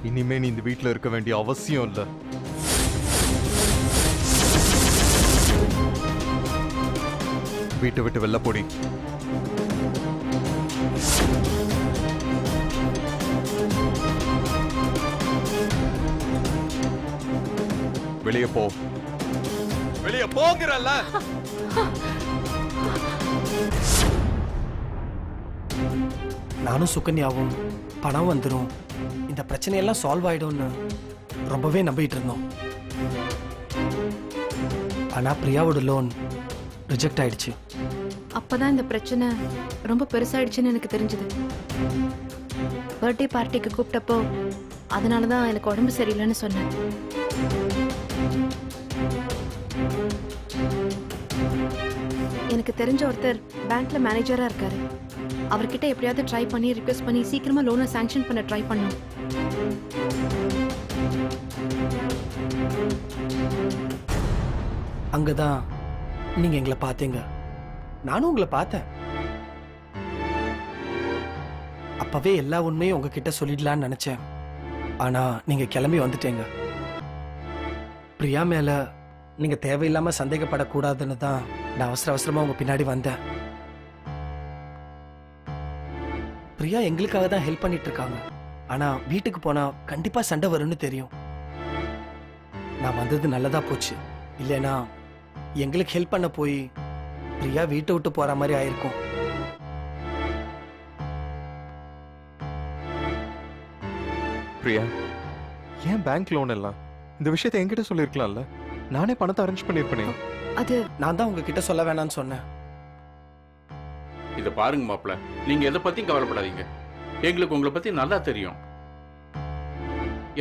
இனிமே நீ இந்த வீட்டுல இருக்க வேண்டிய அவசியம் இல்ல. வீட்டை விட்டு வெளில போடி. வெளியே போ. வெளியே போங்கறல்ல. நானும் சுகன்யாவும் பணம் வந்துடும், இந்த பிரச்சனையெல்லாம் சால்வ் ஆயிடும்னு ரொம்பவே நம்பிட்டு இருந்தோம். ஆனா பிரியாவோட லோன் ரிஜெக்ட் ஆயிடுச்சு. அப்பதான் இந்த பிரச்சனை ரொம்ப பெருசாயிடுச்சுன்னு எனக்கு தெரிஞ்சது. பர்த்டே பார்ட்டிக்கு கூப்பிட்டப்போ அதனாலதான் எனக்கு உடம்பு சரியில்லைன்னு சொன்னேன். எனக்கு தெரிஞ்ச ஒருத்தர் பேங்க்ல மேனேஜரா இருக்காரு. அவர்கிட்ட எப்படியாவது ட்ரை பண்ணி ரிக்வெஸ்ட் பண்ணி சீக்கிரமா லோனை சாங்ஷன் பண்ண ட்ரை பண்ணோம். அங்கதான் நீங்க எங்களை பார்த்தீங்க. நானும் உங்களை பார்த்தேன். அப்பவே எல்லா உண்மையும் உங்ககிட்ட சொல்லிடலான்னு நினைச்சேன். ஆனா நீங்க கிளம்பி வந்துட்டீங்க. பிரியா மேல நீங்க தேவையில்லாம சந்தேகப்படக்கூடாதுன்னு தான் நான் அவசர அவசரமா உங்க பின்னாடி வந்தேன். பிரியா எங்களுக்காக தான் ஹெல்ப் பண்ணிட்டு இருக்காங்க. ஆனா வீட்டுக்கு போனா கண்டிப்பா சண்டை வரும்னு தெரியும். நான் வந்தது நல்லதா போச்சு. இல்லைனா எங்களுக்கு ஹெல்ப் பண்ண போய் பிரியா வீட்டை விட்டு போற மாதிரி ஆயிருக்கும். பிரியா, ஏன் பேங்க் லோன் எல்லாம்? இந்த விஷயத்தை என்கிட்ட சொல்லிருக்கலாம்ல. நானே பணத்தை அரேஞ்ச் பண்ணிருப்பேனே. அது நான் தான் உங்ககிட்ட சொல்ல வேணாம்னு சொன்னேன். இத பாருங்க மாப்ள, நீங்க எதை பத்தியும் கவலைப்படாதீங்க. எங்களுக்கு உங்களை பத்தி நல்லா தெரியும்.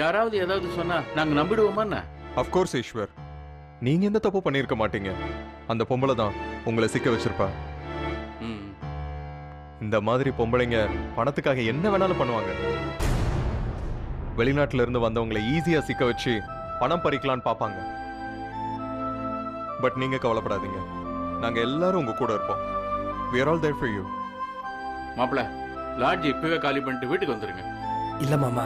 யாராவது ஏதாவது சொன்னா நாங்க நம்பிடுவோமா? அஃப்கோர்ஸ் ஈஸ்வர், நீங்க எந்த தப்பு பண்ணிருக்க மாட்டீங்க. அந்த பொம்பளை தான் உங்களை சிக்க வச்சிருப்பா. இந்த மாதிரி பொம்பளைங்க பணத்துக்காக என்ன வேணாலும் பண்ணுவாங்க. வெளிநாட்டுல இருந்து வந்தவங்களை ஈஸியா சிக்க வச்சு பணம் பறிக்கலான்னு பாப்பாங்க. பட் நீங்க கவலைப்படாதீங்க, நாங்க எல்லாரும் உங்க கூட இருப்போம். We are all there for you. மாப்ள, லாட்ஜ் இப்பவே காலி பண்ணிட்டு வீட்டுக்கு வந்துருங்க. இல்ல மாமா,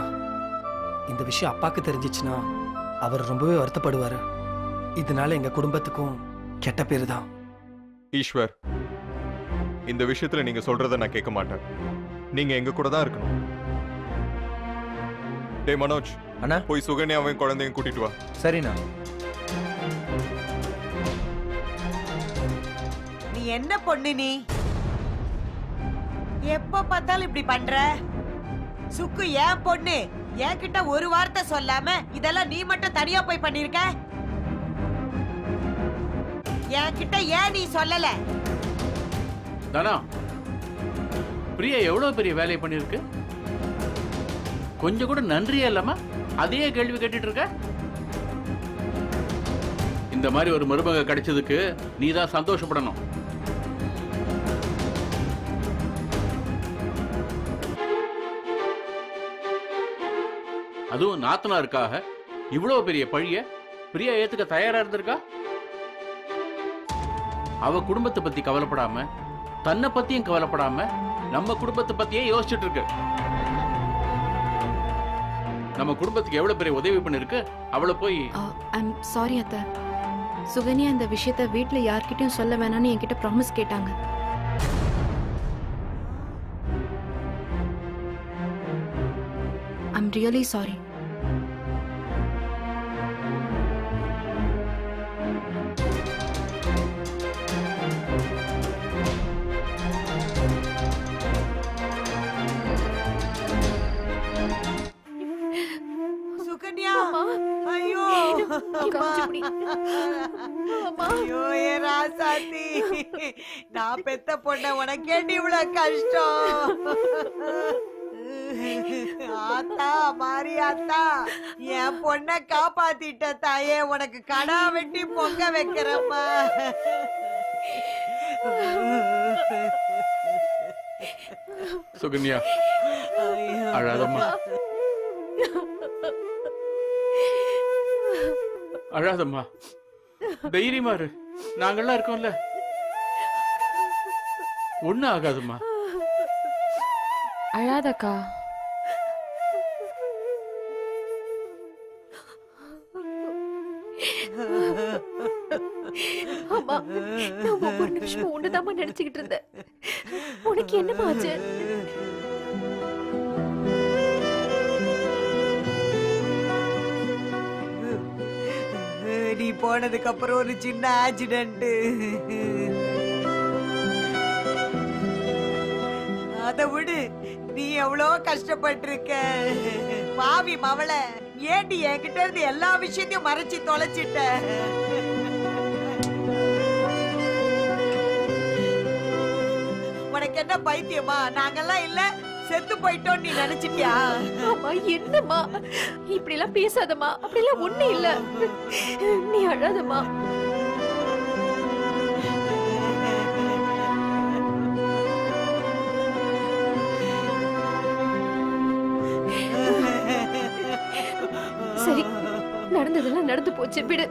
இந்த விஷயம் அப்பாக்கு தெரிஞ்சிச்சுன்னா அவர் ரொம்பவே வருத்தப்படுவாரு. இதனால எங்க குடும்பத்துக்கும் கெட்ட பேரு தான். ஈஸ்வர், இந்த விஷயத்துல நீங்க சொல்றத நான் கேட்க மாட்டேன். நீங்க எங்க கூட தான் இருக்கணும். டேய் மனோஜ், அண்ணா போய் சுகன்யாவையும் குழந்தையும் கூட்டிட்டு வா. சரிண்ணா. நீ என்ன பொண்ணு? நீ எப்ப பார்த்தாலும் இப்படி பண்ற? சுக்கு ஏன் பொண்ணு, என்கிட்ட ஒரு வார்த்தை சொல்லாம இதெல்லாம் நீ மட்டும் தனியா போய் பண்ணிருக்க. என்கிட்ட ஏன் நீ சொல்லல? தானா, பிரியா எவ்வளவு பெரிய வேலையை பண்ணிருக்கு. கொஞ்சம் கூட நன்றியே இல்லாம அதே கேள்வி கேட்டுட்டு இருக்க. இந்த மாதிரி ஒரு மருமக கிடைச்சதுக்கு நீதான் சந்தோஷப்படணும். அதுவும் நாத்தனாருக்காக இவ்வளவு பெரிய பழிய பிரியா ஏத்துக்க தயாரா இருந்திருக்கா. அவ குடும்பத்தை பத்தி கவலைப்படாம, தன்னை பத்தியும் கவலைப்படாம நம்ம குடும்பத்தை பத்தியே யோசிச்சுட்டு இருக்கு. நம்ம குடும்பத்துக்கு எவ்வளவு பெரிய உதவி பண்ணிருக்கு. அவளை போய் ஐம் சாரி அத்தை. சுகன்யா இந்த விஷயத்த வீட்டுல யார்கிட்டயும் சொல்ல வேணாம்னு என்கிட்ட ப்ராமிஸ் கேட்டாங்க. I'm really sorry. சுகன்யா, ஐயோ ஐயோ ஏ ராசாத்தி, நான் பெத்த பொண்ண உனக்கேண்டி இவ்வளவு கஷ்டம். ஆத்தா மாரி ஆத்தா, என் பொண்ண காப்பாத்திட்ட தாயே, உனக்கு கடா வெட்டி பொங்க வைக்கிறம்மா. சுகன்யா, அழாதம்மா, அழாதம்மா, தைரியமா இரு. நாங்கெல்லாம் இருக்கோம்ல, ஒண்ணும் ஆகாதும்மா. அழாதக்கா. ஆமா, நான் ஒவ்வொரு நிமிஷமும் ஒண்ணுதாம்மா நினைச்சுக்கிட்டு இருந்தேன். உனக்கு என்னமா ஆச்சு? நீ போனதுக்கு அப்புறம் ஒரு சின்ன ஆக்சிடென்ட். அத விடு, நீ எவ்வளவு கஷ்டப்பட்டிருக்க. பாவி மவள, ஏண்டி என்கிட்ட இருந்து எல்லா விஷயத்தையும் மறைச்சு தொலைச்சிட்ட? உனக்கு என்ன பைத்தியமா? நாங்கெல்லாம் இல்ல செத்து போயிட்டோம் நீ நினைச்சிட்டியா? அம்மா, என்னம்மா இப்படி எல்லாம் பேசாதம்மா. அப்படி எல்லாம் ஒண்ணு இல்ல. நீ அழாதம்மா. சரி, நடந்ததெல்லாம் நடந்து போச்சு, விடு.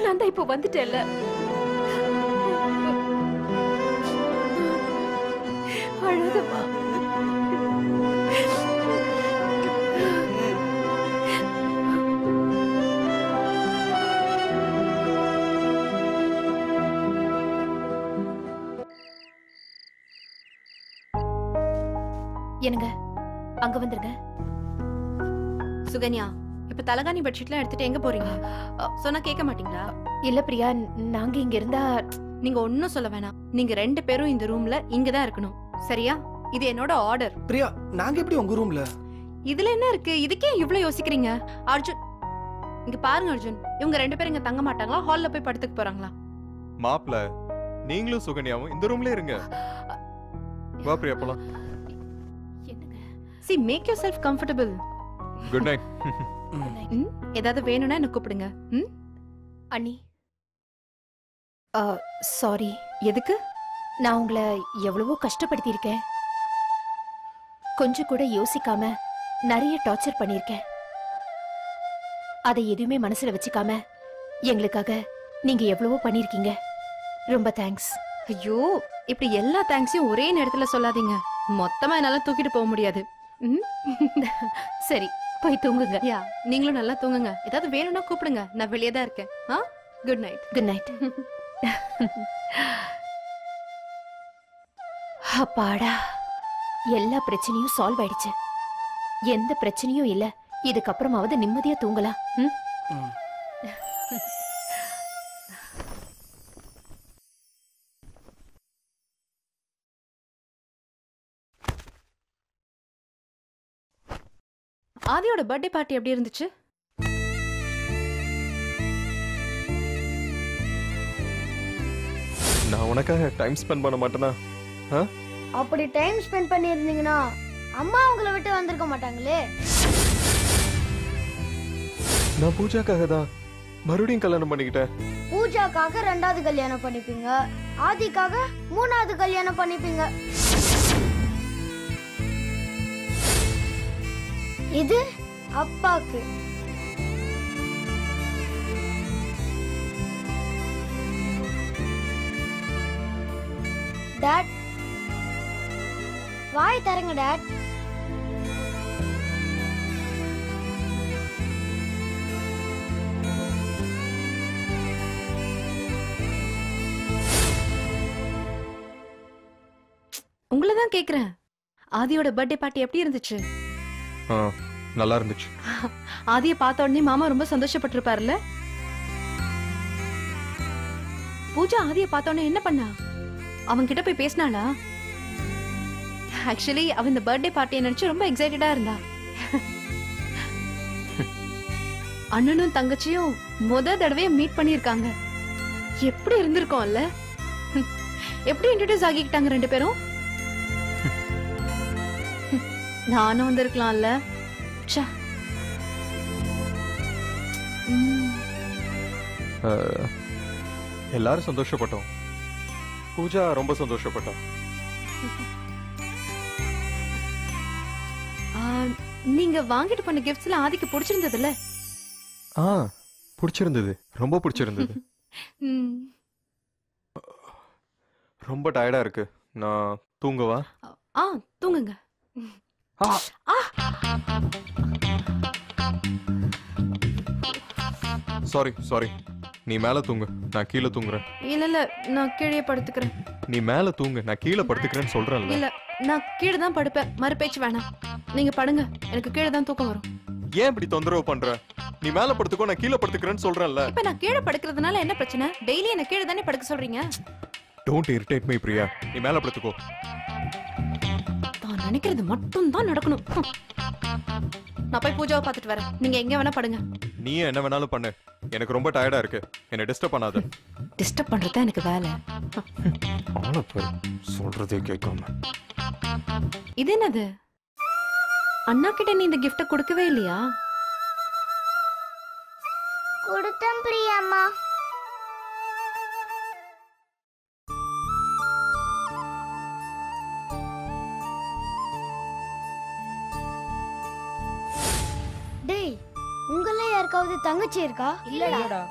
நான் தான் இப்போ வந்துட்டேன்ல. அழாதம்மா. என்னங்க, அங்க வந்துருங்க. சுகன்யா, இப்ப தலகாணி பெட்ஷீட்லாம் எடுத்துட்டு எங்க போறீங்க? சொன்னா கேட்க மாட்டீங்களா? இல்ல பிரியா, நாங்க இங்க இருந்தா. நீங்க ஒன்னும் சொல்ல வேணாம். நீங்க 2 பேரும் இந்த ரூம்ல இங்கதான் இருக்கணும், சரியா? இது என்னோட ஆர்டர். பிரியா, நாங்க எப்படி உங்க ரூம்ல? இதுல என்ன இருக்கு? இதுக்கே இவ்ளோ யோசிக்கிறீங்க? அர்ஜுன், இங்க பாருங்க அர்ஜுன், இவங்க 2 பேரும் இங்க தங்க மாட்டாங்களா? ஹால்ல போய் படுத்துக்க போறாங்களா? மாப்ள, நீங்களும் சுகன்யாவும் இந்த ரூம்ல இருங்க. வா பிரியா, போலாம். என்னங்க? See, make yourself comfortable. Good night. ஏதாவது வேணும்னா என்ன கூப்பிடுங்க. அண்ணி, சாரி. எதுக்கு? நான் உங்களை எவ்வளவோ கஷ்டப்படுத்தியிருக்கேன். கொஞ்சம் கூட யோசிக்காம நிறைய டார்ச்சர் பண்ணியிருக்கேன். அதை எதுவுமே மனசுல வச்சுக்காம எங்களுக்காக நீங்க எவ்வளவோ பண்ணிருக்கீங்க. ரொம்ப தேங்க்ஸ். ஐயோ, இப்படி எல்லா தேங்க்ஸையும் ஒரே நேரத்துல சொல்லாதீங்க. மொத்தமா என்னால தூக்கிட்டு போக முடியாது. சரி, போய் தூங்குங்க. யா, நீங்களும் நல்லா தூங்குங்க. ஏதாவது வேணும்னா கூப்பிடுங்க, நான் வெளியே தான் இருக்கேன். Good night. Good night. அப்பாடா, எல்லா பிரச்சனையும் சால்வ் ஆயிடுச்சு. எந்த பிரச்சனையும் இல்ல. இதுக்கப்புறமாவது நிம்மதியா தூங்கலாம். ஆதியோட பர்த்டே பார்ட்டி எப்படி இருந்துச்சு? நான் உனக்காக டைம் ஸ்பெண்ட் பண்ண மாட்டேனா? அப்படி டைம் ஸ்பெண்ட் பண்ணிருந்தீங்கன்னா அம்மா உங்களை விட்டு வந்திருக்க மாட்டாங்களே. நான் பூஜாக்காக தான் மறுபடியும் கல்யாணம் பண்ணிக்கிட்டேன். பூஜாக்காக 2வது கல்யாணம் பண்ணிப்பீங்க, ஆதிக்காக 3வது கல்யாணம் பண்ணிப்பீங்க. இது அப்பாக்கு. டாட், வாய் தரங்க டாட். உங்களை தான் கேக்குறேன். ஆதியோட பர்த்டே பார்ட்டி எப்படி இருந்துச்சு? நல்லா இருந்துச்சு. ஆதியை பார்த்த உடனே மாமா ரொம்ப சந்தோஷப்பட்டிருப்பாருல்ல? பூஜா ஆதியை பார்த்த உடனே என்ன பண்ணா? அவங்க கிட்ட போய் பேசினாளா? ஆக்சுவலி அவ இந்த பர்த்டே பார்ட்டியை நினைச்சு ரொம்ப எக்ஸைட்டடா இருந்தா. அண்ணனும் தங்கச்சியும் முத தடவையா மீட் பண்ணிருக்காங்க. எப்படி இருந்திருக்கோம்ல? எப்படி இன்ட்ரோடியூஸ் ஆகிக்கிட்டாங்க 2 பேரும்? நானும் வந்திருக்கலாம்ல. எல்லாரும் சந்தோஷப்பட்டோம். பூஜா ரொம்ப சந்தோஷப்பட்டோம். நீங்க வாங்கிட்டு போன கிஃப்ட்ஸ்ல ஆதிக்கு பிடிச்சிருந்ததுல? பிடிச்சிருந்தது, ரொம்ப பிடிச்சிருந்தது. ரொம்ப டயர்டா இருக்கு, நான் தூங்கவா? தூங்குங்க. சாரி சாரி, நீ மேல தூங்கு, நான் கீழே தூங்குறேன். இல்ல நான் கீழே படுத்துக்கிறேன். நீ மேல தூங்கு, நான் கீழே படுத்துக்கிறேன்னு சொல்றேன்ல. இல்ல நான் கீழே தான் படுப்பேன். மறு பேச்சு வேணாம். நீங்க படுங்க, எனக்கு கீழே தான் தூக்கம் வரும். ஏன் இப்படி தொந்தரவு பண்ற? நீ மேல படுத்துக்கோ, நான் கீழே படுத்துக்கிறேன்னு சொல்றேன்ல. இப்ப நான் கீழே படுக்கிறதுனால என்ன பிரச்சனை? டெய்லி என்ன கீழே தானே படுக்க சொல்றீங்க. Don't irritate me Priya. நீ மேல படுத்துக்கோ. நான் நினைக்கிறது மட்டும் தான் நடக்கணும். நான் போய் பூஜாவை பார்த்துட்டு வரேன். நீங்க எங்க வேணா படுங்க. நீ என்ன வேணாலும் பண்ணு, எனக்கு ரொம்ப டயர்டா இருக்கு. என்ன டிஸ்டர்ப் பண்ணாத. டிஸ்டர்ப் பண்றதா எனக்கு வேலை. ஆள பாரு, சொல்றதே கேட்காம. இது என்னது? அண்ணா கிட்ட நீ இந்த கிஃப்ட கொடுக்கவே இல்லையா? கொடுத்தேன் பிரியாம்மா. டேய், உங்கள யாருக்காவது தங்கச்சி இருக்கா? இல்லடா.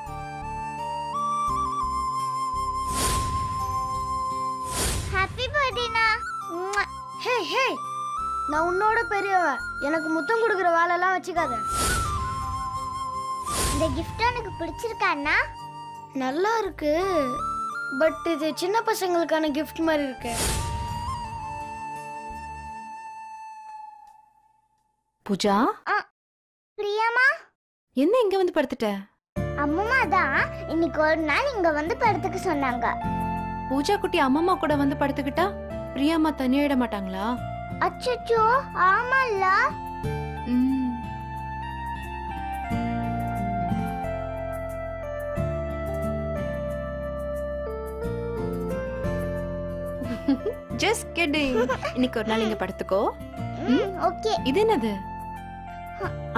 ஹாப்பி பர்த்டேனா. ஹே ஹே, நான் உன்னோட பெரியவன். எனக்கு முத்தம் கொடுக்குற வேலைலாம் வச்சுக்காத. இந்த கிஃப்ட் எனக்கு பிடிச்சிருக்காண்ணா? நல்லா இருக்கு, பட் இது சின்ன பசங்களுக்கான கிஃப்ட் மாதிரி இருக்கு. பூஜா, பிரியாமா, என்ன இங்க வந்து படுத்துட்ட? அம்மா தான் இன்னைக்கு ஒரு நாள் இங்க வந்து படுத்துக்க சொன்னாங்க. பூஜா குட்டி அம்மம்மா கூட வந்து படுத்துக்கிட்டா பிரியாம்மா தனியாயிட மாட்டாங்களா? அச்சச்சோ, ஆமால்ல. Just kidding. இன்னைக்கு ஒரு நாள் இங்க படுத்துக்கோ. ஓகே. இது என்னது?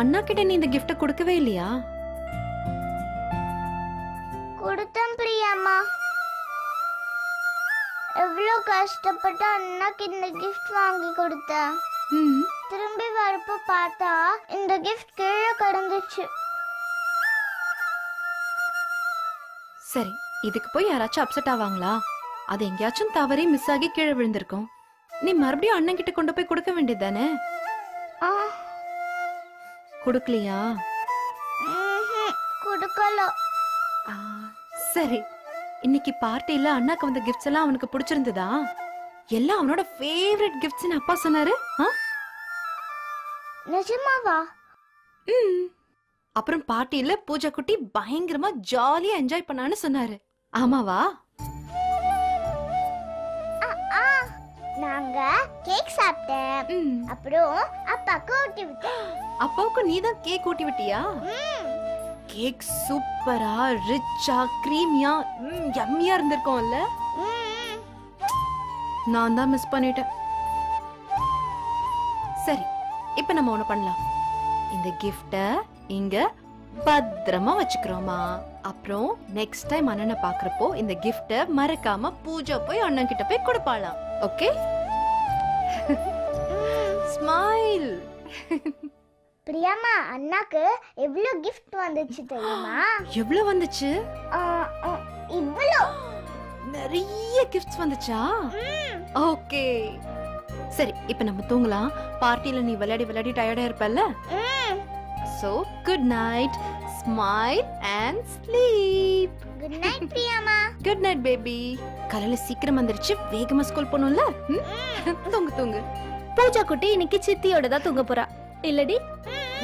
அண்ணா கிட்ட நீ இந்த கிஃப்ட் கொடுக்கவே இல்லையா? கொடுத்தேன் பிரியாமா. எவ்வளவு கஷ்டப்பட்டு அண்ணாக்கு இந்த கிஃப்ட் வாங்கி கொடுத்தேன். திரும்பி வரப்ப பார்த்தா இந்த கிஃப்ட் கீழே கிடந்துச்சு. சரி, இதுக்கு போய் யாராச்சும் அப்செட் ஆவாங்களா? அது எங்கேயாச்சும் தவறி மிஸ் ஆகி கீழே விழுந்திருக்கும். நீ மறுபடியும் அண்ணன் கிட்ட கொண்டு போய் கொடுக்க வேண்டியதானே? கொடுக்கலையா? கொடுக்கல. சரி, இன்னைக்கு பார்ட்டில அண்ணாக்கு வந்த கிஃப்ட்ஸ் எல்லாம் அவனுக்கு பிடிச்சிருந்ததா? எல்லாம் அவனோட ஃபேவரட் கிஃப்ட்ஸ்னு அப்பா சொன்னாரு. நிஜமாவா? அப்புறம் பார்ட்டில பூஜா குட்டி பயங்கரமா ஜாலியா என்ஜாய் பண்ணான்னு சொன்னாரு. ஆமாவா? நாங்க கேக் சாப்பிட்டேன். அப்புறம் அப்பாக்கு ஊட்டி விட்டேன். அப்பாவுக்கு நீதான் கேக் ஊட்டி விட்டியா? கேக் சூப்பரா, ரிச்சா, கிரீமியா, யம்மியா இருந்திருக்கும்ல. நான் தான் மிஸ் பண்ணிட்டேன். சரி, இப்ப நம்ம ஒண்ணு பண்ணலாம். இந்த கிஃப்ட இங்க பத்திரமா வச்சுக்கிறோமா? அப்புறம் நெக்ஸ்ட் டைம் அண்ணனை பாக்குறப்போ இந்த கிஃப்ட மறக்காம பூஜா போய் அண்ணன் கிட்ட போய் கொடுப்பாளாம். ஓகே? ஸ்மைல். பிரியாமா, அண்ணாக்கு எவ்வளவு கிஃப்ட் வந்துச்சு தெரியுமா? எவ்வளவு வந்துச்சு? இவ்வளவு நிறைய கிஃப்ட்ஸ் வந்துச்சா? ஓகே, சரி, இப்ப நம்ம தூங்கலாம். பார்ட்டில நீ விளையாடி விளையாடி டயர்டா இருப்பல்ல? So good night, smile and sleep. Good night பிரியாமா. Good night baby. காலையில சீக்கிரம் வந்துருச்சு, வேகமா ஸ்கூல் போணும்ல. தூங்கு தூங்கு. பூஜா குட்டி இன்னைக்கு சித்தியோட தான் தூங்க போறா இல்லடி?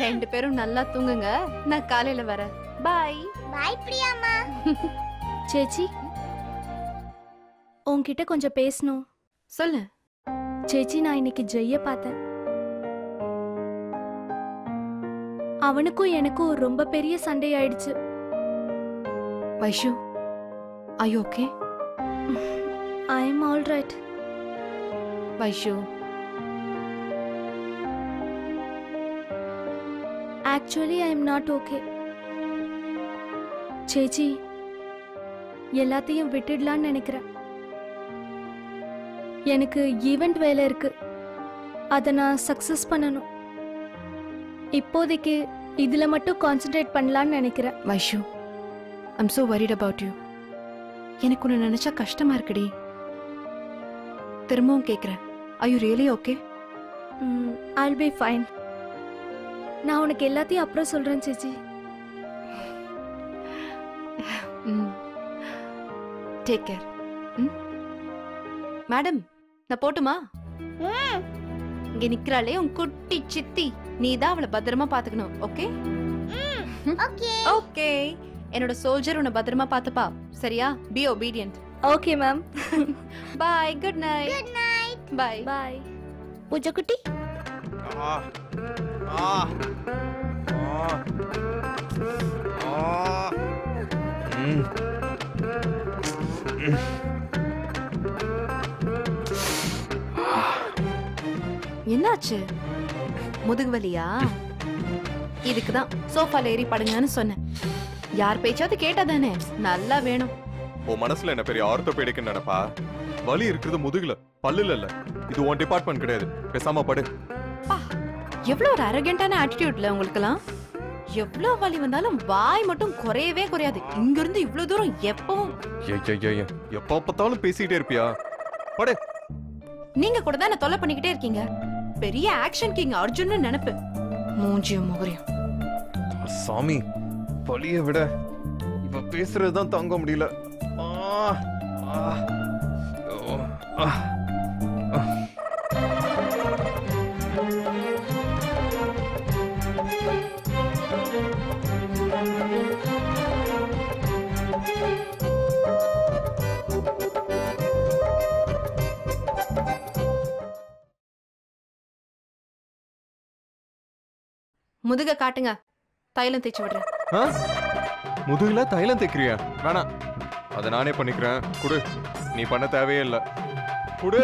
ரெண்டு பேரும் நல்லா தூங்குங்க, நான் காலையில வரேன். By by பிரியாமா. சேச்சி, உன்கிட்ட கொஞ்சம் பேசணும். சொல்லு. சேச்சி, நான் இன்னைக்கு ஜெய்ய பார்த்தேன். அவனுக்கும் எனக்கும் ரொம்ப பெரிய சண்டை ஆயிடுச்சு. Vaishu, are you okay? I am all right. Vaishu, actually I am not okay. சேச்சி, எல்லாத்தையும் விட்டுடலான்னு நினைக்கிறேன். எனக்கு ஈவெண்ட் வேலை இருக்கு, அதை நான் சக்சஸ் பண்ணணும். இப்போதைக்கு இதுல மட்டும் கான்சென்ட்ரேட் பண்ணலாம்னு நினைக்கிறேன். Vaishu, I'm so worried about you. எனக்கு உன்னை நினைச்சா கஷ்டமா இருக்குடி. திரும்பவும் கேக்குறேன், are you really okay? I'll be fine. நான் உனக்கு எல்லாத்தையும் அப்புறம் சொல்றேன் சேச்சி. Take care. மேடம் நான் போட்டுமா? இங்க நிக்கிறாளே உன் குட்டி சித்தி, நீ தான் அவளை பத்திரமா பாத்துக்கணும். Okay okay okay. என்னோட சோல்ஜர் உன்னை பத்திரமா பாத்துப்பா, சரியா? Be obedient. Okay ma'am. Bye. Good night. Good night. Bye bye. Pooja குட்டி. என்னாச்சு? முதுகு வலியா? இதுக்குதான் சோஃபால ஏறி படுங்கன்னு சொன்னேன். யார் பேச்சாவது கேட்டாதானே? நல்லா வேணும். உன் மனசுல என்ன பெரிய ஆர்த்தோபெடிக் நினைப்பா? வலி இருக்குது முதுகுல, பல்லுல இல்ல. இது உன் டிபார்ட்மெண்ட் கிடையாது. பேசாம படு. எவ்வளவு ஒரு அரகண்டான ஆட்டிடியூட்ல உங்களுக்கெல்லாம். எவ்வளவு வலி வந்தாலும் வாய் மட்டும் குறையவே குறையாது. இங்க இருந்து இவ்வளவு தூரம் எப்பவும் எப்ப பார்த்தாலும் பேசிட்டே இருப்பியா? படு. நீங்க கூட தான் என்ன தொல்லை பண்ணிக்கிட்டே இருக்கீங்க. பெரிய ஆக்ஷன் கிங் அர்ஜுன் நினைப்பு. மூஞ்சியும் முகரையும். சாமி, வலிய விட இவ பேசுறதுதான் தாங்க முடியல. முதுக காட்டுங்க, தைலம் தேய்ச்சி விடுறேன். முதுகுல தைலம் தேய்க்கிறியா? வேணாம், அதை நானே பண்ணிக்கிறேன். குடு. நீ பண்ண தேவையே இல்லை. குடு.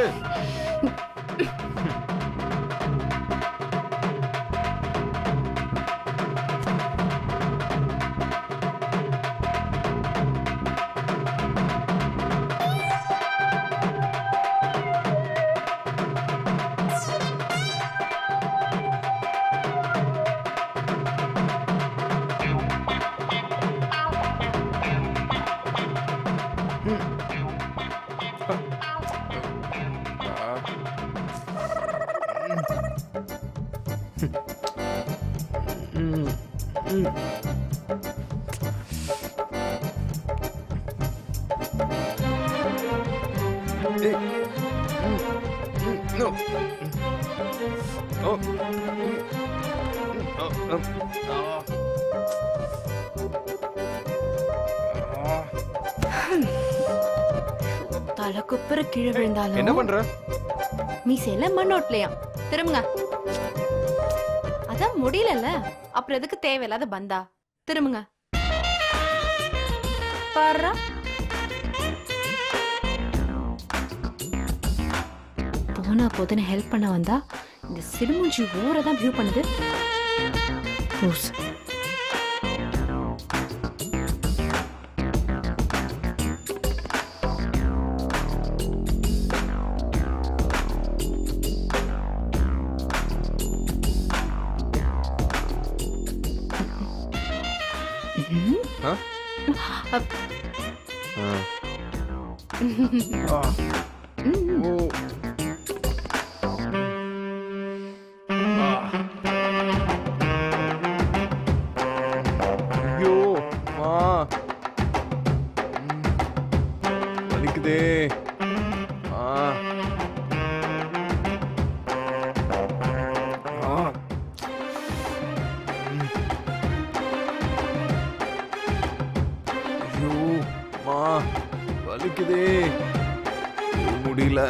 தலை குப்புற கீழே விழுந்தாலும் என்ன பண்ற? மீசையில மண்ணோட்லையா? திரும்புங்க. அதான் முடியல, அப்புறம் எதுக்கு தேவையில்லாத பந்தா? திரும்புங்க. பாரு, போனா போதுன்னு ஹெல்ப் பண்ண வந்தா இந்த சிறுமூஞ்சி ஓரதான் வியூ பண்ணுது. வலிக்குதே. வலிக்குதே, முடியல.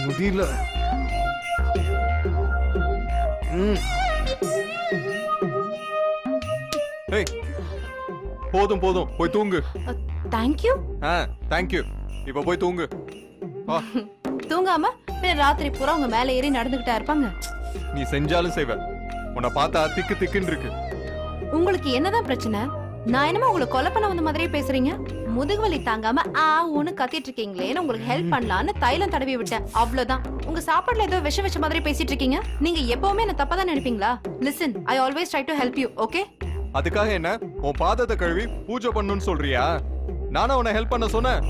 முடியல. போதும் போதும், போய் தூங்கு. தேங்க்யூ. தேங்க்யூ. இப்ப போய் தூங்கு. தூங்காம ராத்திரி பூரா உங்க மேல ஏறி நடந்துகிட்டா இருப்பாங்க. நீ செஞ்சாலும் செய்வ. உன்னை பார்த்தா திக்கு திக்குன்னு இருக்கு. உங்களுக்கு என்னதான் பிரச்சனை? நான் என்னமோ உங்களை கொலை பண்ண வந்த மாதிரியே பேசுறீங்க. முதுகுவலி தாங்காம ஒன்னு கத்திட்டு இருக்கீங்களேன்னு உங்களுக்கு ஹெல்ப் பண்ணலான்னு தைலம் தடவி விட்டேன், அவ்வளவுதான். உங்க சாப்பாடுல ஏதோ விஷ வச்ச மாதிரி பேசிட்டு இருக்கீங்க. நீங்க எப்பவுமே என்ன தப்பா தான் நினைப்பீங்களா? Listen, I always try to help you, okay? அதுக்காக என்ன உன் பாதத்தை கழுவி பூஜை பண்ணணும்னு சொல்றியா? நானும் உன்னை ஹெல்ப் பண்ண சொன்னேன்.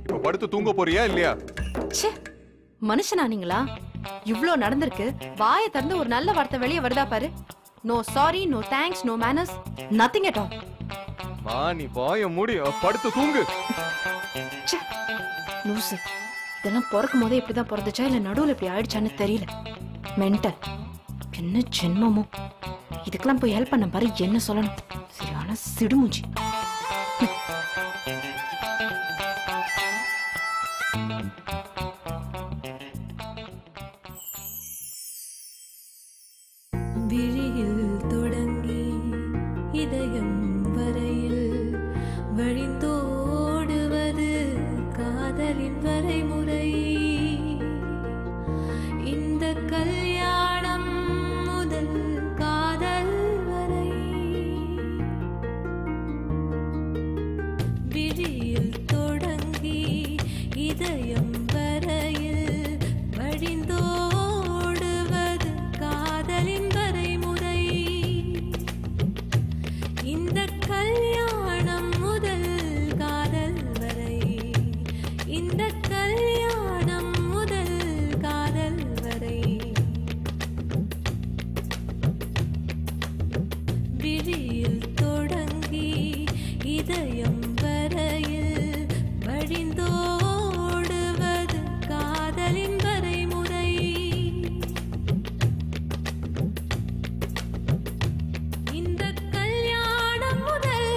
இப்ப படுத்து தூங்க போறியா இல்லையா? ச்சே, மனுஷனா நீங்களா? இவ்ளோ நடந்திருக்கு, வாயை திறந்து ஒரு நல்ல வார்த்தை வெளியே வருதா பாரு. No sorry, no thanks, no manners, nothing at all. மா நீ வாய மூடி படுத்து தூங்கு. லூசு, இதெல்லாம் பிறக்கும் போதே இப்படிதான் பிறந்துச்சா இல்ல நடுவுல இப்படி ஆயிடுச்சான்னு தெரியல. மென்டல், என்ன ஜென்மமோ. இதுக்கெல்லாம் போய் ஹெல்ப் பண்ண பாரு, என்ன சொல்லணும். சரியான சிடுமூஞ்சி. விழியில் தொடங்கி இதயம் வரையில் வழிந்தோடுவது காதலின் வரைமுறை. இந்த கல்யாணம் முதல் காதல் வரை. விழியில் தொடங்கி இதயம் வரையில் வழிந்தோடுவது காதலின் வரைமுறை. இந்த கல்யாணம் முதல் காதல் வரை. இந்த கல்யாணம் முதல் காதல் வரை. விழியில் தொடங்கி இதயம் வரையில் வழிந்தோடுவது காதலின் வரைமுறை. இந்த கல்யாணம் முதல்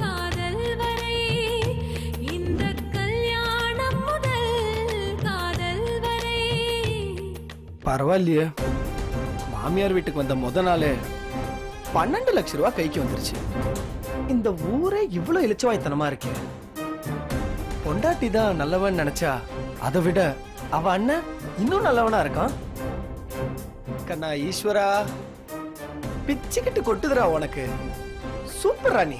காதல் வரை. இந்த கல்யாணம் முதல் காதல் வரை. பரவாயில்லையே, மாமியார் வீட்டுக்கு வந்த முத நாளே 12 லட்சம் ரூபாய் கைக்கு வந்துருச்சு. இந்த ஊரே இவ்வளவு இளிச்சவாய்த்தனமா இருக்கே. பொண்டாட்டி தான் நல்லவன் நினைச்சா அதை விட அவ அண்ணன் இன்னும் நல்லவனா இருக்கான். கண்ணா ஈஸ்வரா, பிச்சுக்கிட்டு கொட்டுதுரா உனக்கு. சூப்பர் ராணி.